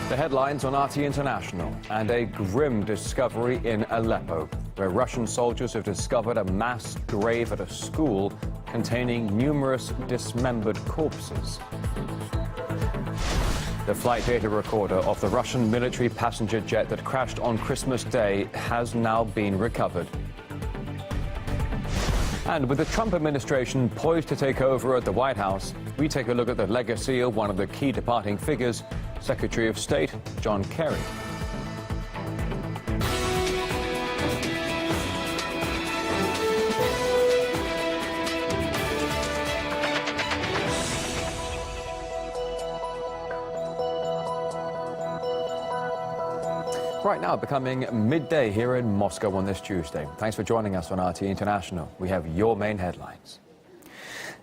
The headlines on RT International, and a grim discovery in Aleppo, where Russian soldiers have discovered a mass grave at a school containing numerous dismembered corpses. The flight data recorder of the Russian military passenger jet that crashed on Christmas Day has now been recovered. And with the Trump administration poised to take over at the White House, we take a look at the legacy of one of the key departing figures, Secretary of State John Kerry. Right now, becoming midday here in Moscow on this Tuesday. Thanks for joining us on RT International. We have your main headlines.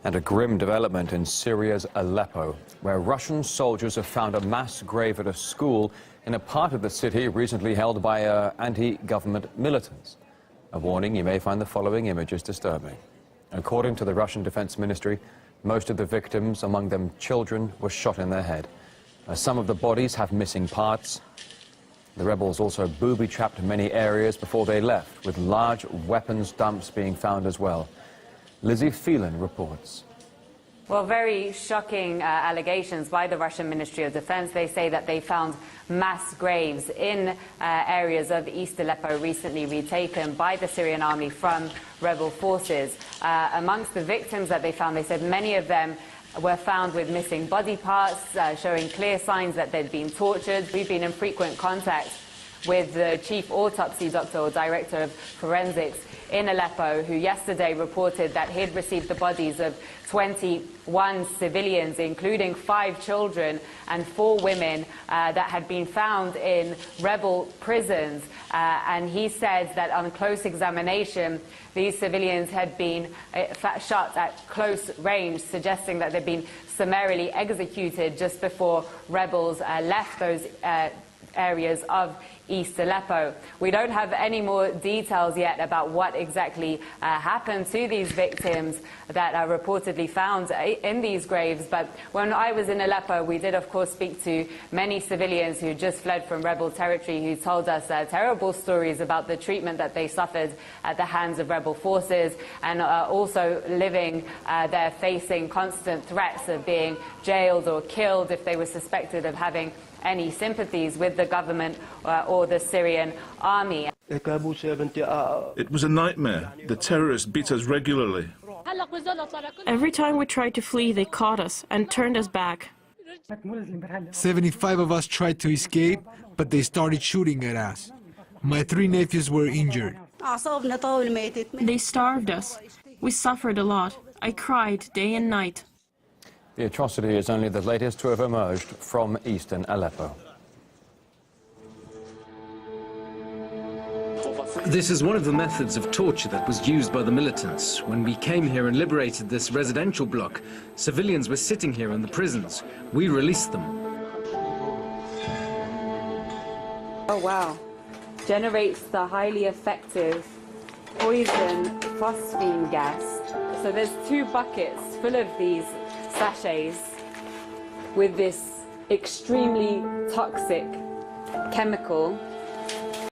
And a grim development in Syria's Aleppo, where Russian soldiers have found a mass grave at a school in a part of the city recently held by anti-government militants. A warning, you may find the following images disturbing. According to the Russian Defense Ministry, most of the victims, among them children, were shot in their head. Some of the bodies have missing parts. The rebels also booby-trapped many areas before they left, with large weapons dumps being found as well. Lizzie Phelan reports. Well, very shocking allegations by the Russian Ministry of Defense. They say that they found mass graves in areas of East Aleppo recently retaken by the Syrian army from rebel forces. Amongst the victims that they found, they said many of them were found with missing body parts, showing clear signs that they'd been tortured. We've been in frequent contact with the chief autopsy doctor or director of forensics in Aleppo, who yesterday reported that he'd received the bodies of 21 civilians, including 5 children and 4 women that had been found in rebel prisons. And he said that on close examination, these civilians had been shot at close range, suggesting that they'd been summarily executed just before rebels left those areas of East Aleppo. We don't have any more details yet about what exactly happened to these victims that are reportedly found in these graves, but when I was in Aleppo, we did of course speak to many civilians who just fled from rebel territory, who told us terrible stories about the treatment that they suffered at the hands of rebel forces, and also living there facing constant threats of being jailed or killed if they were suspected of having any sympathies with the government or the Syrian army. It was a nightmare. The terrorists beat us regularly. Every time we tried to flee, they caught us and turned us back. 75 of us tried to escape, but they started shooting at us. My 3 nephews were injured. They starved us. We suffered a lot. I cried day and night. The atrocity is only the latest to have emerged from eastern Aleppo. This is one of the methods of torture that was used by the militants. When we came here and liberated this residential block, civilians were sitting here in the prisons. We released them. Oh wow. Generates the highly effective poison phosphine gas. So there's 2 buckets full of these sachets with this extremely toxic chemical.